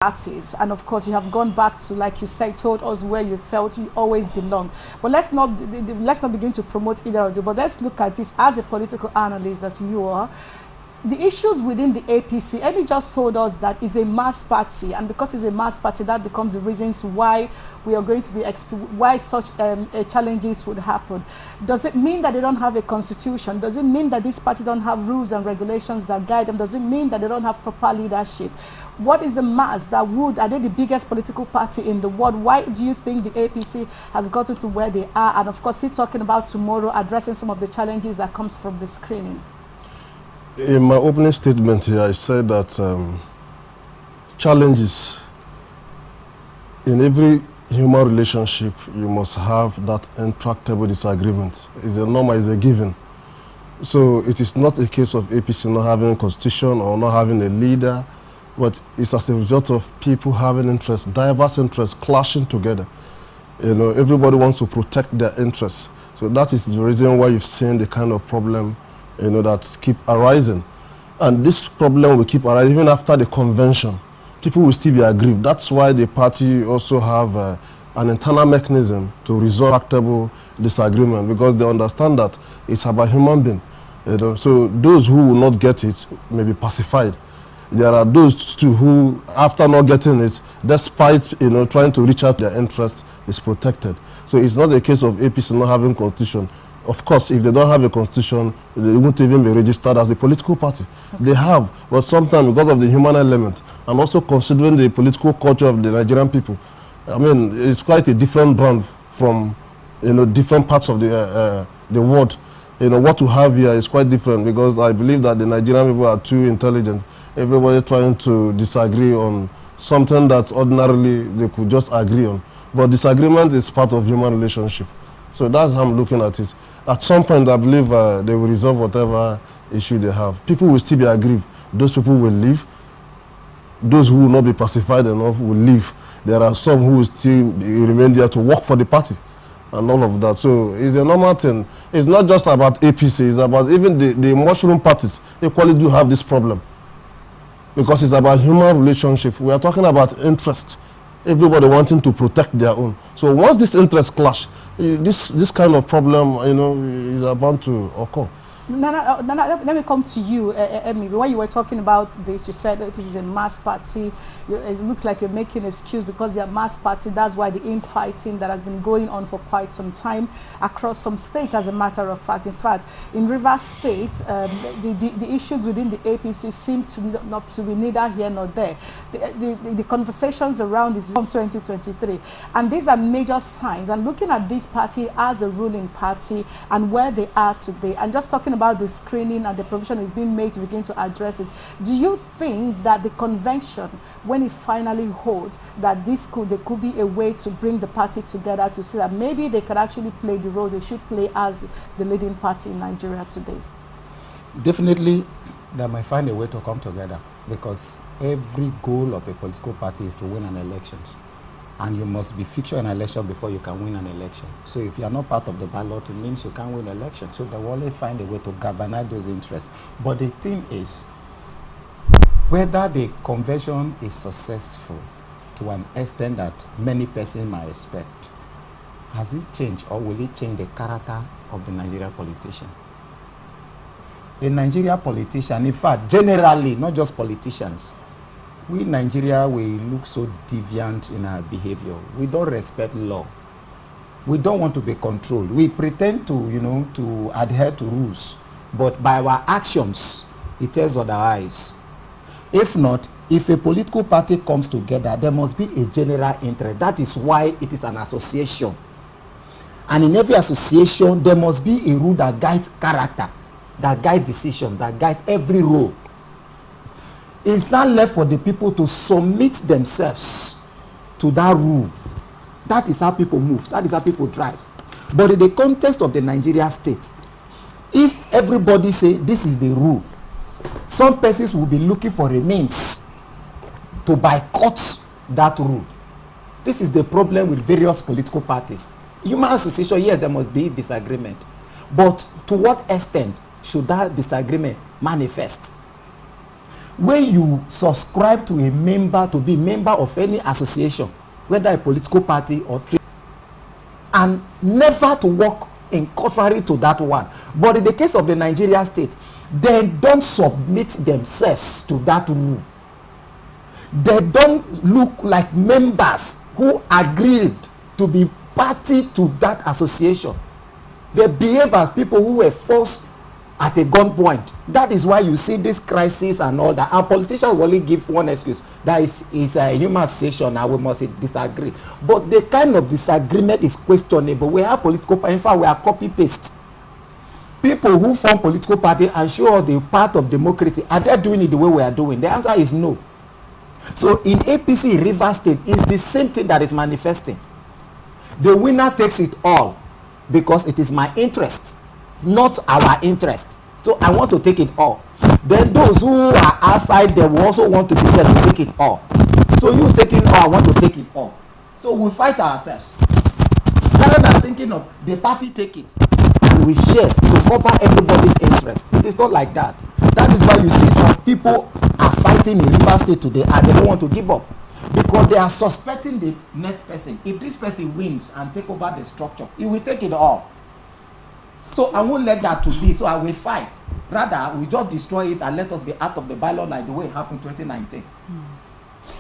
parties, and of course you have gone back to, like you said, told us where you felt you always belong. But let's not begin to promote either of them, but let's look at this as a political analyst that you are. The issues within the APC, Emmy just told us that it's a mass party, and because it's a mass party, that becomes the reasons why we are going to be why such challenges would happen. Does it mean that they don't have a constitution? Does it mean that this party don't have rules and regulations that guide them? Does it mean that they don't have proper leadership? What is the mass that are they the biggest political party in the world? Why do you think the APC has gotten to where they are? And of course, still talking about tomorrow, addressing some of the challenges that comes from the screening. In my opening statement here, I said that challenges in every human relationship, you must have that intractable disagreement. It's a normal, it's a given. So it is not a case of APC not having a constitution or not having a leader, but it's as a result of people having interests, diverse interests clashing together. You know, everybody wants to protect their interests. So that is the reason why you've seen the kind of problem, you know, that keep arising. And this problem will keep arising even after the convention. People will still be aggrieved. That's why the party also have an internal mechanism to resolve tractable disagreement, because they understand that it's about human being. You know? So those who will not get it may be pacified. There are those too who, after not getting it, despite, you know, trying to reach out their interest, is protected. So it's not a case of APC not having constitution. Of course, if they don't have a constitution, they won't even be registered as a political party. Okay. They have, but sometimes because of the human element, and also considering the political culture of the Nigerian people, I mean, it's quite a different brand from, you know, different parts of the world. You know, what we have here is quite different, because I believe that the Nigerian people are too intelligent. Everybody trying to disagree on something that ordinarily they could just agree on. But disagreement is part of human relationship. So that's how I'm looking at it. At some point, I believe they will resolve whatever issue they have. People will still be aggrieved. Those people will leave. Those who will not be pacified enough will leave. There are some who will still remain there to work for the party and all of that. So it's a normal thing. It's not just about APC. It's about even the mushroom parties equally do have this problem, because it's about human relationship. We are talking about interest. Everybody wanting to protect their own. So once this interest clash, this kind of problem, you know, is about to occur. Let me come to you, Emmy. When you were talking about this, you said this is a mass party. It looks like you're making an excuse because they're a mass party. That's why the infighting that has been going on for quite some time across some states, as a matter of fact. In fact, in Rivers State, the issues within the APC seem to not to be neither here nor there. The conversations around this is from 2023. And these are major signs. And looking at this party as a ruling party and where they are today, and just talking about the screening and the provision is being made to begin to address it, do you think that the convention, when it finally holds, that there could be a way to bring the party together to see that maybe they could actually play the role they should play as the leading party in Nigeria today? Definitely, they might find a way to come together, because every goal of a political party is to win an election. And you must be featured in an election before you can win an election. So if you are not part of the ballot, it means you can't win an election. So they will always find a way to galvanize those interests. But the thing is, whether the convention is successful to an extent that many persons might expect, has it changed, or will it change the character of the Nigerian politician? A Nigerian politician, in fact, generally, not just politicians, we in Nigeria, we look so deviant in our behavior. We don't respect law. We don't want to be controlled. We pretend to, you know, to adhere to rules, but by our actions, it tells otherwise. If not, if a political party comes together, there must be a general interest. That is why it is an association. And in every association, there must be a rule that guides character, that guides decisions, that guides every role. It's not left for the people to submit themselves to that rule. That is how people move. That is how people drive. But in the context of the Nigeria state, if everybody say this is the rule, some persons will be looking for a means to boycott that rule. This is the problem with various political parties. Human association, yes, there must be disagreement. But to what extent should that disagreement manifest? when you subscribe to a member to be member of any association, whether a political party or trade, and never to work in contrary to that one. But in the case of the Nigeria state, they don't submit themselves to that rule. They don't look like members who agreed to be party to that association. They behave as people who were forced at a gunpoint. That is why you see this crisis and all that. And politicians will only give one excuse. That is a human association and we must disagree. But the kind of disagreement is questionable. We have political party. In fact, we are copy-paste. People who form political party and show the part of democracy, are they doing it the way we are doing? The answer is no. So in APC in Rivers State, it's the same thing that is manifesting. The winner takes it all because it is my interest, not our interest. So I want to take it all. Then those who are outside, they will also want to be there to take it all. So you take it all, I want to take it all. So we fight ourselves. Rather than thinking of the party take it and we share to cover everybody's interest. It is not like that. That is why you see some people are fighting in Rivers State today and they don't want to give up. Because they are suspecting the next person. If this person wins and take over the structure, he will take it all. So I won't let that to be. So I will fight. Rather, we just destroy it and let us be out of the ballot like the way it happened in 2019.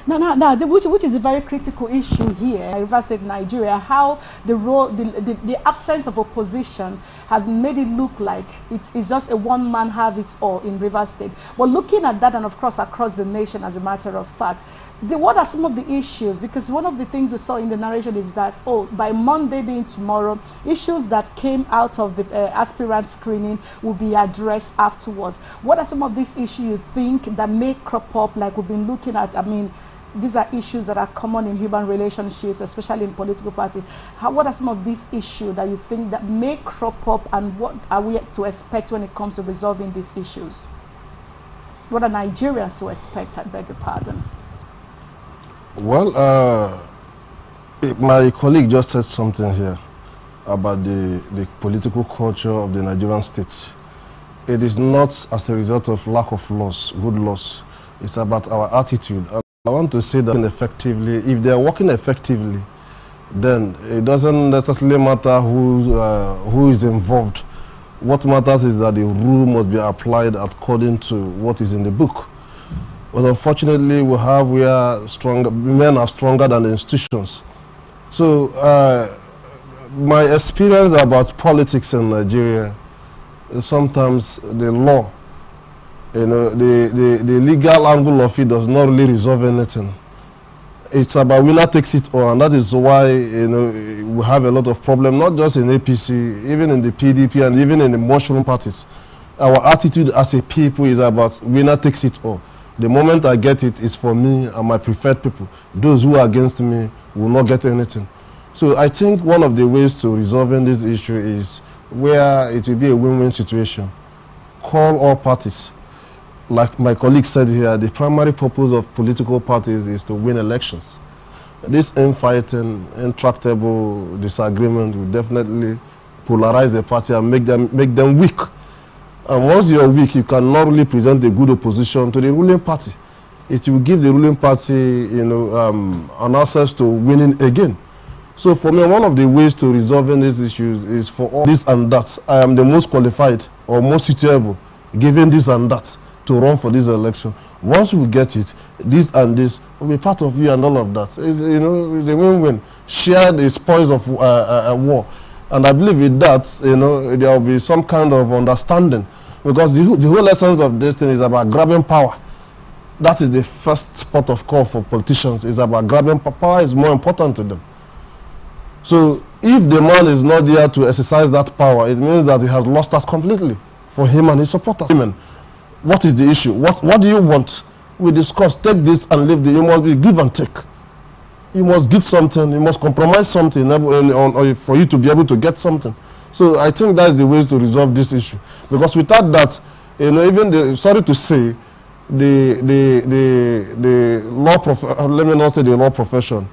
Now, which is a very critical issue here in Rivers State, Nigeria, how the role, the absence of opposition has made it look like it's just a one-man have it all in Rivers State. But looking at that, and of course across the nation, as a matter of fact, what are some of the issues? Because one of the things we saw in the narration is that, by Monday being tomorrow, issues that came out of the aspirant screening will be addressed afterwards. What are some of these issues you think that may crop up, like we've been looking at? I mean, these are issues that are common in human relationships, especially in political parties. What are some of these issues that you think that may crop up, and what are we to expect when it comes to resolving these issues? What are Nigerians to expect, I beg your pardon? Well, my colleague just said something here about the political culture of the Nigerian state. It is not as a result of lack of laws, good laws. It's about our attitude. I want to say that effectively, if they are working effectively, then it doesn't necessarily matter who is involved. What matters is that the rule must be applied according to what is in the book. But unfortunately, men are stronger than the institutions. So my experience about politics in Nigeria is sometimes the law, the legal angle of it does not really resolve anything. It's about winner takes it all, and that is why we have a lot of problems, not just in APC, even in the PDP and even in the mushroom parties. Our attitude as a people is about winner takes it all. The moment I get it, it's for me and my preferred people. Those who are against me will not get anything. So I think one of the ways to resolving this issue is where it will be a win-win situation. Call all parties. Like my colleague said here, the primary purpose of political parties is to win elections. This infighting, intractable disagreement will definitely polarize the party and make them weak. And once you're weak, you cannot really present a good opposition to the ruling party. It will give the ruling party, an access to winning again. So for me, one of the ways to resolving these issues is for all this and that. I am the most qualified or most suitable, given this and that, to run for this election. Once we get it, this and this will be part of you and all of that. It's a win-win. Share the spoils of a war. And I believe with that, there will be some kind of understanding. Because the whole essence of this thing is about grabbing power. That is the first port of call for politicians. It's about grabbing power. Power is more important to them. So if the man is not there to exercise that power, it means that he has lost that completely for him and his supporters. What is the issue? What do you want? We discuss, take this and leave it. You must be give and take. You must give something, you must compromise something for you to be able to get something. So I think that's the way to resolve this issue. Because without that, even sorry to say, the law let me not say the law profession,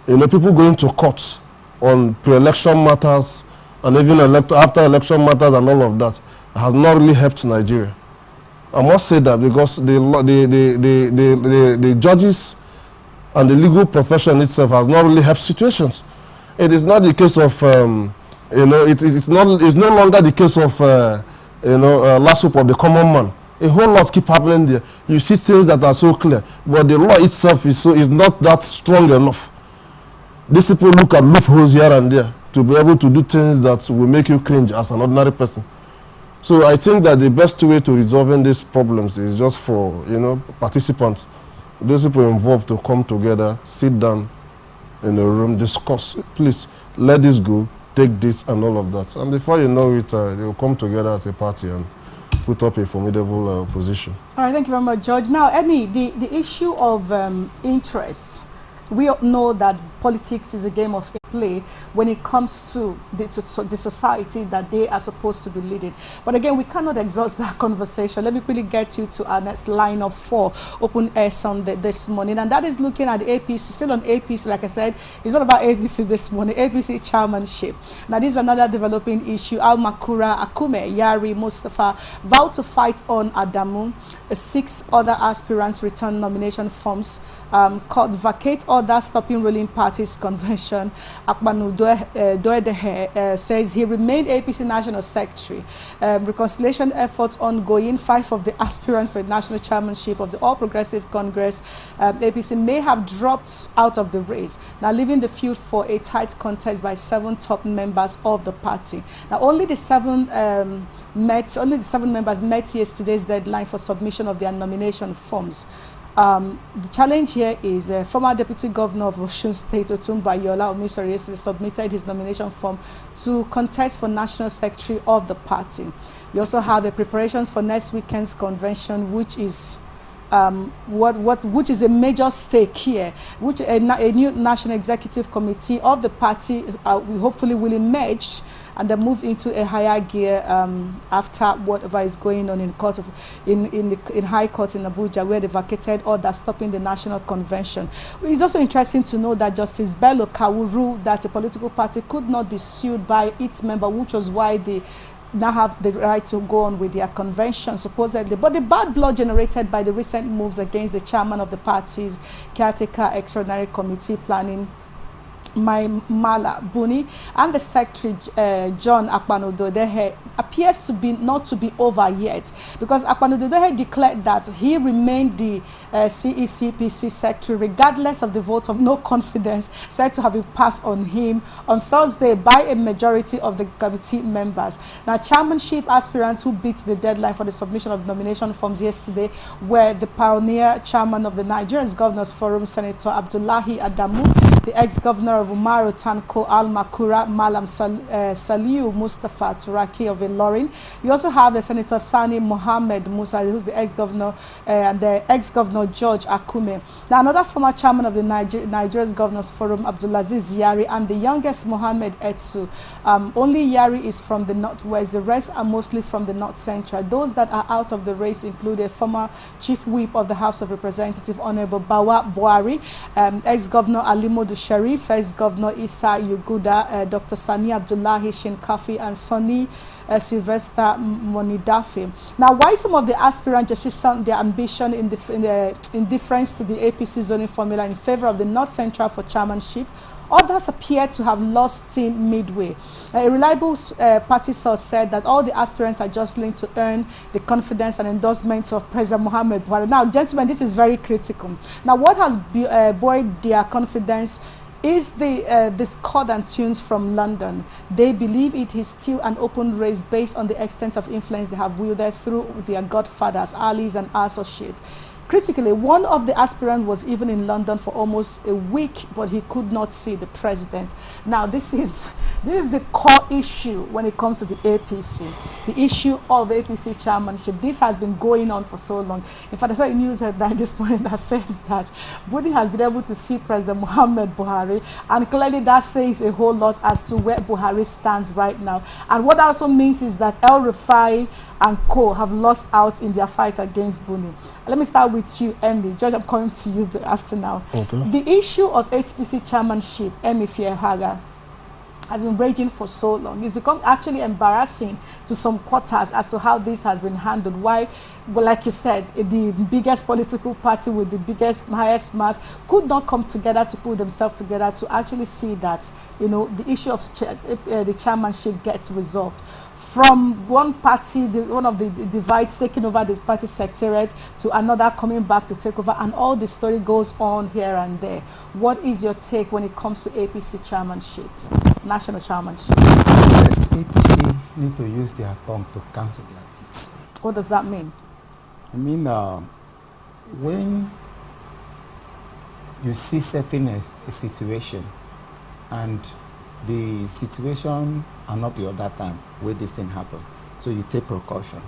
people going to court on pre-election matters and even after election matters and all of that has not really helped Nigeria. I must say that because the judges and the legal profession itself has not really helped situations. It is not the case of, it's no longer the case of, last hope of the common man. A whole lot keep happening there. You see things that are so clear, but the law itself is not that strong enough. These people look at loopholes here and there to be able to do things that will make you cringe as an ordinary person. So I think that the best way to resolving these problems is just for, participants, those people involved to come together, sit down in a room, discuss, please, let this go, take this and all of that. And before you know it, they will come together as a party and put up a formidable opposition. All right, thank you very much, George. Now, Emmy, the issue of interest, we all know that politics is a game of play when it comes to the society that they are supposed to be leading. But again, we cannot exhaust that conversation. Let me quickly get you to our next lineup for Open Air Sunday this morning, and that is looking at the APC, still on APC. Like I said, it's all about APC this morning, APC chairmanship. Now, this is another developing issue. Al-Makura, Akume, Yari, Mustafa vowed to fight on Adamu. 6 other aspirants return nomination forms. Court vacate order stopping ruling party's convention. Akpanu Doedehe says he remained APC National Secretary. Reconciliation efforts ongoing. 5 of the aspirants for the national chairmanship of the All Progressive Congress, APC, may have dropped out of the race, now leaving the field for a tight contest by 7 top members of the party. Now, only the 7 members met yesterday's deadline for submission of their nomination forms. The challenge here is former Deputy Governor of Osun State, Otumba Yola Omisori, submitted his nomination form to contest for National Secretary of the party. We also have the preparations for next weekend's convention, which is which is a major stake here, which a new National Executive Committee of the party we hopefully will emerge and then move into a higher gear after whatever is going on in court in High Court in Abuja, where they vacated order stopping the national convention. It's also interesting to know that Justice Bello Kawu ruled that a political party could not be sued by its member, which was why they now have the right to go on with their convention, supposedly. But the bad blood generated by the recent moves against the chairman of the party's caretaker extraordinary committee planning, Mala Buni, and the secretary John Akpanu-Dodehe appears to be not to be over yet, because Akpanu-Dodehe declared that he remained the CECPC secretary regardless of the vote of no confidence said to have been passed on him on Thursday by a majority of the committee members. Now, chairmanship aspirants who beat the deadline for the submission of nomination forms yesterday were the pioneer chairman of the Nigerian Governors Forum, Senator Abdullahi Adamu, the ex-governor of Umaru Tanko Al-Makura, Malam Saliu Mustafa Turaki of Ilorin. You also have the Senator Sani Mohammed Musa, who's the ex-governor, and the ex-governor George Akume. Now, another former chairman of the Nigerian Governors Forum, Abdulaziz Yari, and the youngest Mohammed Etsu. Only Yari is from the northwest. The rest are mostly from the north central. Those that are out of the race include a former chief whip of the House of Representatives, Honorable Bawa Buhari, ex-governor Alimodu Sharif, ex-governor Isa Yuguda, Dr. Sani Abdullahi Shinkafi, and Sonny Sylvester Monidafe. Now, why some of the aspirants just sound their ambition in difference to the APC zoning formula in favor of the North Central for chairmanship, others appear to have lost steam midway. A reliable party source said that all the aspirants are jostling to earn the confidence and endorsements of President Muhammad Buhari. Now, gentlemen, this is very critical. Now, what has buoyed their confidence is the discordant tunes from London. They believe it is still an open race based on the extent of influence they have wielded through their godfathers, allies, and associates. Critically, one of the aspirants was even in London for almost a week, but he could not see the president. Now, this is the core issue when it comes to the APC, the issue of APC chairmanship. This has been going on for so long. In fact, I saw a news headline this morning that says that Buhari has been able to see President Muhammad Buhari, and clearly that says a whole lot as to where Buhari stands right now. And what that also means is that El Rufai and co have lost out in their fight against Buni. Let me start with you, Emmy. George, I'm coming to you after now. Okay. The issue of HPC chairmanship, Emmy Fiehaga, has been raging for so long. It's become actually embarrassing to some quarters as to how this has been handled. Why, well, like you said, the biggest political party with the biggest, highest mass could not come together to put themselves together to actually see that, you know, the issue of the chairmanship gets resolved. From one party, one of the divides taking over this party secretariat to another coming back to take over, and all the story goes on here and there. What is your take when it comes to APC chairmanship, national chairmanship? First, APC need to use their tongue to count their teeth. What does that mean? I mean, when you see certain a situation and the situation are not the other time where this thing happen, so you take precaution.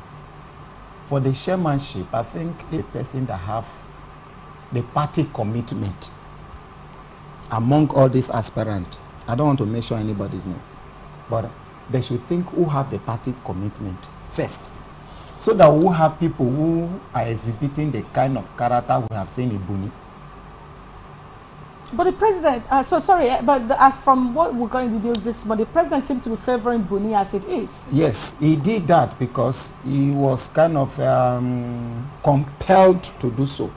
For the chairmanship, I think a person that have the party commitment among all these aspirants, I don't want to mention anybody's name, but they should think who have the party commitment first, so that we have people who are exhibiting the kind of character we have seen in Buni. But the president, as from what we're going to deduce this, but the president seemed to be favoring Buni as it is. Yes, he did that because he was kind of compelled to do so.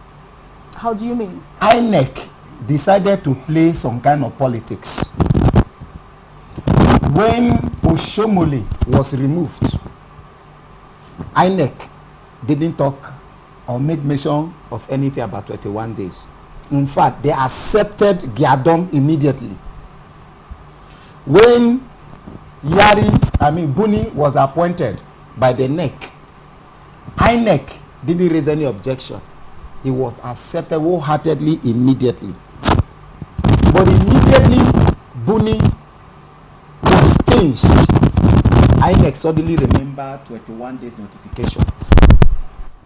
How do you mean? INEC decided to play some kind of politics. When Oshomole was removed, INEC didn't talk or make mention of anything about 21 days. In fact, they accepted Giadom immediately. When Buni was appointed by the NEC, INEC didn't raise any objection. He was accepted wholeheartedly immediately. But immediately Buni was changed, INEC suddenly remembered 21 days notification.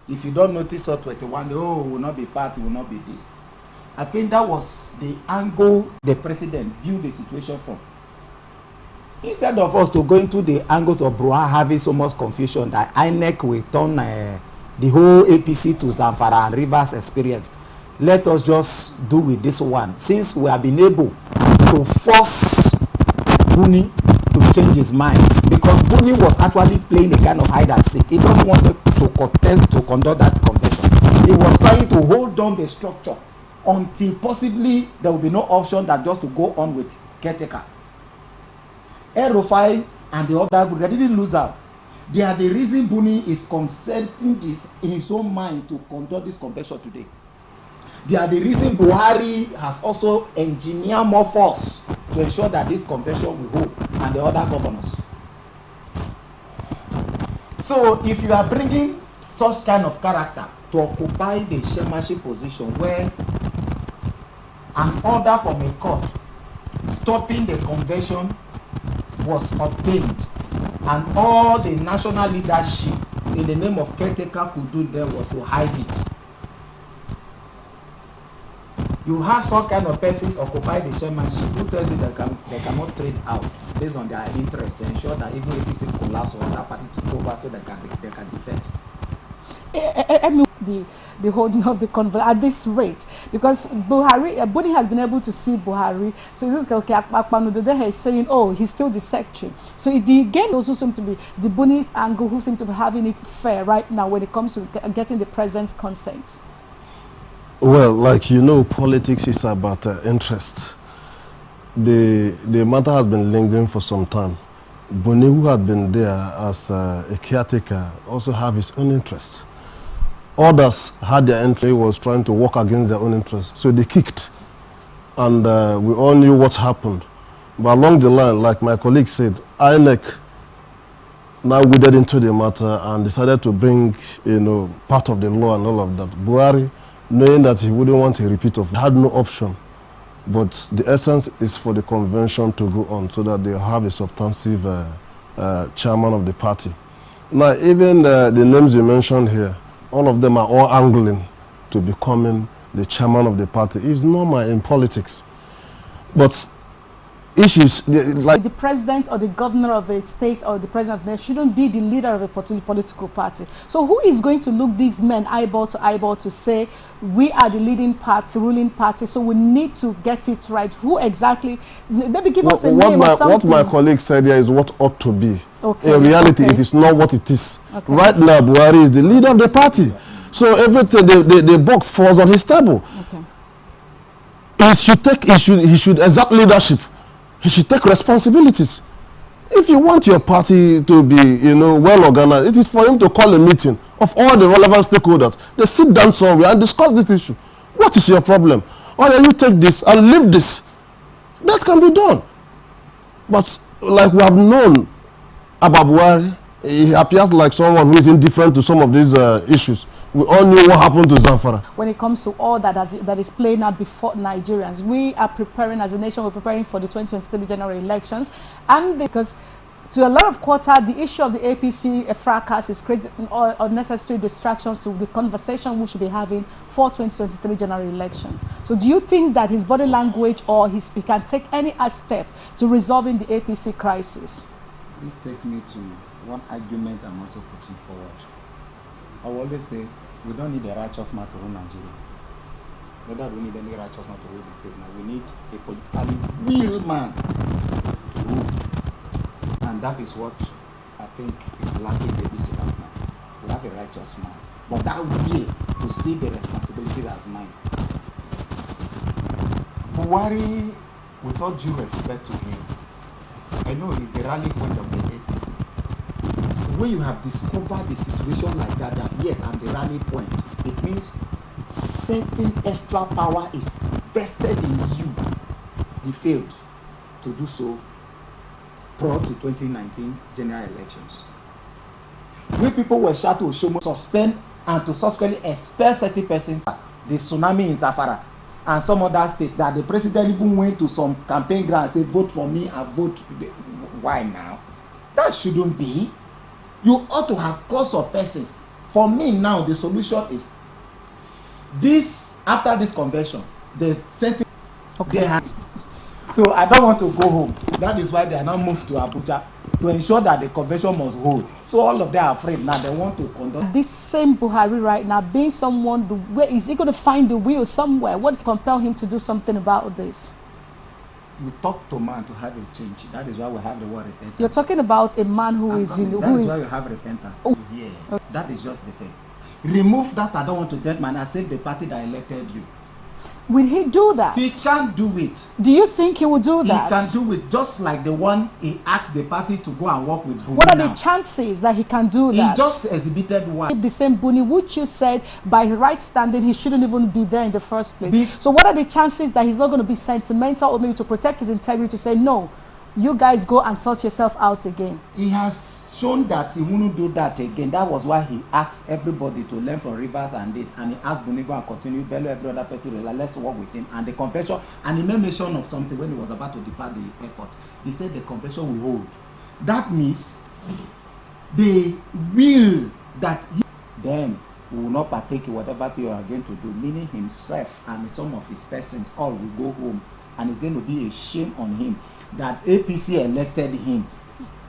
If you don't notice or 21 days, will not be part, will not be this. I think that was the angle the president viewed the situation from. Instead of us to go into the angles of Buhari having so much confusion that INEC will turn the whole APC to Zamfara and Rivers experience, let us just do with this one. Since we have been able to force Buni to change his mind, because Buni was actually playing a kind of hide and seek. He doesn't want to conduct that convention. He was trying to hold down the structure until possibly there will be no option than just to go on with caretaker. Erofai and the other group, they didn't lose out. They are the reason Buni is consenting this in his own mind to conduct this convention today. They are the reason Buhari has also engineered more force to ensure that this convention will hold, and the other governors. So if you are bringing such kind of character to occupy the chairmanship position where an order from a court stopping the convention was obtained, and all the national leadership in the name of caretaker could do there was to hide it. You have some kind of persons occupy the chairmanship who tells you they cannot trade out based on their interest to ensure that even if APC collapse or other party to over so they can defend. The holding of the conference at this rate, because Buni has been able to see Buhari, so it's okay. Akpakpanu is saying, oh, he's still the secretary. So the game also seems to be the Buni's angle, who seems to be having it fair right now when it comes to getting the president's consent. Well, like you know, politics is about interest. The matter has been lingering for some time. Buni, who had been there as a caretaker, also have his own interest. Others had their interest, was trying to work against their own interest. So they kicked. And we all knew what happened. But along the line, like my colleague said, INEC now waded into the matter and decided to bring, part of the law and all of that. Buhari, knowing that he wouldn't want a repeat of it, had no option. But the essence is for the convention to go on so that they have a substantive chairman of the party. Now, even the names you mentioned here, all of them are all angling to becoming the chairman of the party. It's normal in politics. But issues like the president or the governor of a state or the president of the nation shouldn't be the leader of a political party. So who is going to look these men eyeball to say we are the leading party, ruling party, so we need to get it right? Who exactly? Maybe give us a name or something. What my colleague said here is what ought to be. Okay. In reality, it is not what it is. Okay. Right now, Buhari is the leader of the party. So everything, the box falls on his table. Okay. He should exert leadership. He should take responsibilities. If you want your party to be, well organized, it is for him to call a meeting of all the relevant stakeholders. They sit down somewhere and discuss this issue. What is your problem? Or you take this and leave this. That can be done. But like we have known about Buhari, he appears like someone who is indifferent to some of these issues. We all knew what happened to Zamfara. When it comes to all that is playing out before Nigerians, we are preparing as a nation, we're preparing for the 2023 general elections. And because to a lot of quarter, the issue of the APC fracas is creating unnecessary distractions to the conversation we should be having for 2023 general election. So do you think that his body language or he can take any step to resolving the APC crisis? This takes me to one argument I'm also putting forward. I will always say, we don't need a righteous man to rule Nigeria. Neither do we need any righteous man to rule the state now. We need a politically real man to rule. And that is what I think is lacking in ABC right now. We have a righteous man, but that will to see the responsibility as mine. Buhari, with all due respect to him, I know he's the rally point of the APC. When you have discovered the situation like that, yes, I'm the rally point, it means certain extra power is vested in you. He failed to do so prior to 2019 general elections. When people were shot to Oshomo, suspend and to subsequently expel certain persons, the tsunami in Zamfara and some other states, that the president even went to some campaign grounds and said, vote for me and vote. Why now? That shouldn't be. You ought to have cause of persons. For me now, the solution is this. After this convention, there's certain. Okay. So I don't want to go home. That is why they are now moved to Abuja to ensure that the convention must hold. So all of them are afraid now. They want to conduct. This same Buhari right now, being someone, where is he going to find the will somewhere? What compel him to do something about this? You talk to man to have a change. That is why we have the word repentance. You're talking about a man who that is is why we have repentance. Oh. Yeah. Okay. That is just the thing. Remove that I don't want to dead man and save the party that elected you. Will he do that? He can't do it. Do you think he will do that? He can do it, just like the one he asked the party to go and work with Buhari. What are the chances that he can do that? He just exhibited one. The same Buni, which you said by right standing he shouldn't even be there in the first place. So what are the chances that he's not going to be sentimental or maybe to protect his integrity to say, no, you guys go and sort yourself out again? He has shown that he wouldn't do that again. That was why he asked everybody to learn from Rivers and this, and he asked Bunigo and continue bellow every other person, let's work with him. And the confession, and he made mention of something when he was about to depart the airport. He said the confession will hold. That means the will that then will not partake in whatever thing you are going to do, meaning himself and some of his persons all will go home, and it's going to be a shame on him that APC elected him.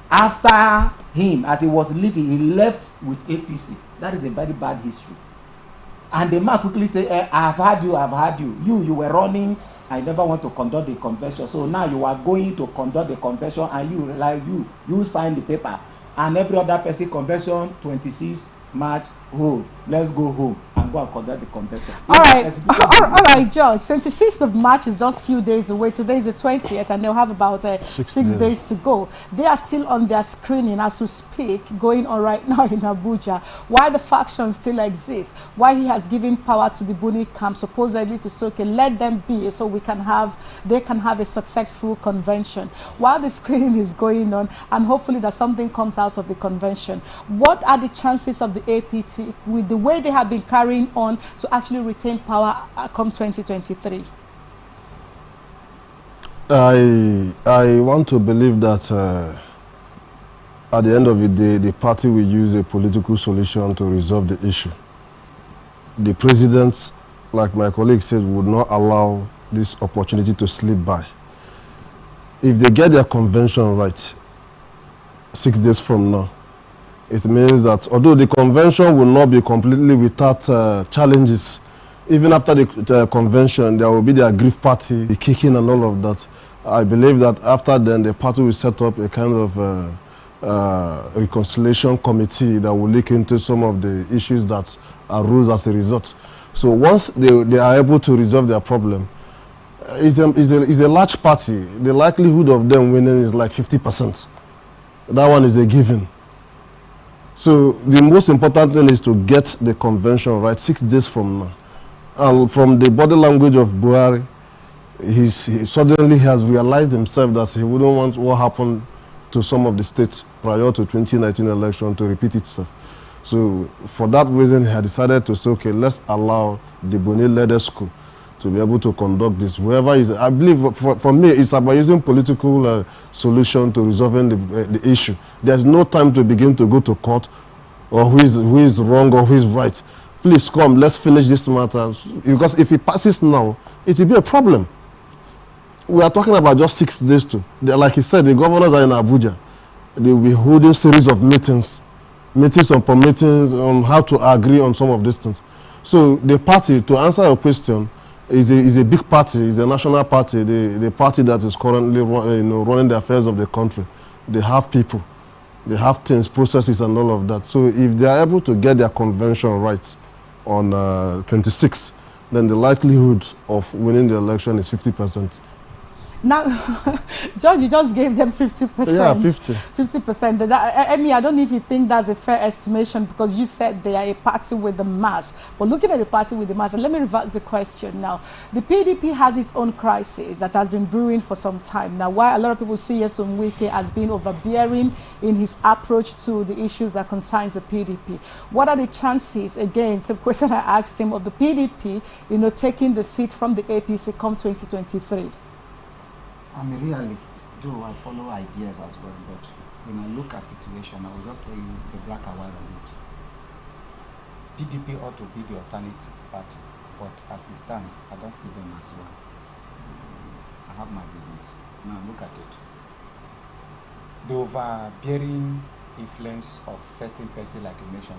After him, as he was leaving, he left with APC. That is a very bad history. And the man quickly said, I've had you. You were running. I never want to conduct the convention. So now you are going to conduct the convention, and you sign the paper. And every other person, convention 26 March, hold. Let's go home and go and conduct the convention. All right, George. 26th of March is just a few days away. Today is the 20th, and they'll have about 6 days to go. They are still on their screening as we speak, going on right now in Abuja. Why the factions still exist? Why he has given power to the Buni camp, supposedly to say, okay, let them be, so they can have a successful convention. While the screening is going on, and hopefully that something comes out of the convention. What are the chances of the APT, with the way they have been carrying on, to actually retain power come 2023? I want to believe that at the end of the day, the party will use a political solution to resolve the issue. The president, like my colleague said, would not allow this opportunity to slip by. if they get their convention right 6 days from now, it means that although the convention will not be completely without challenges, even after the convention, there will be the aggrieved party, the kicking and all of that. I believe that after then, the party will set up a kind of reconciliation committee that will look into some of the issues that arose as a result. So once they are able to resolve their problem, it's a large party. The likelihood of them winning is like 50%. That one is a given. So the most important thing is to get the convention right 6 days from now. And from the body language of Buhari, he suddenly has realized himself that he wouldn't want what happened to some of the states prior to 2019 election to repeat itself. So for that reason, he had decided to say, okay, let's allow the Boni-led school to be able to conduct this. Whoever is, I believe, for me, it's about using political solution to resolving the issue. There's no time to begin to go to court or who is wrong or who is right. Please come, let's finish this matter. Because if it passes now, it will be a problem. We are talking about just 6 days to. Like he said, the governors are in Abuja. They will be holding series of meetings upon meetings on how to agree on some of these things. So the party, to answer your question, is a big party, is a national party, the party that is currently running the affairs of the country. They have people, they have things, processes and all of that. So if they are able to get their convention right on 26, then the likelihood of winning the election is 50%. Now, George, you just gave them 50%. Yeah, 50. 50%. I mean, I don't know if you think that's a fair estimation because you said they are a party with the mass. But looking at the party with the mass, and let me reverse the question now. The PDP has its own crisis that has been brewing for some time. Now, why a lot of people see Nyesom Wike as being overbearing in his approach to the issues that concerns the PDP. What are the chances, again, to the question I asked him, of the PDP, taking the seat from the APC come 2023? I'm a realist, though I follow ideas as well, but when I look at situation, I will just tell you the black and white on it. PDP ought to be the alternative party, but as it stands, I don't see them as well. I have my reasons. Now look at it. The overbearing influence of certain person like you mentioned,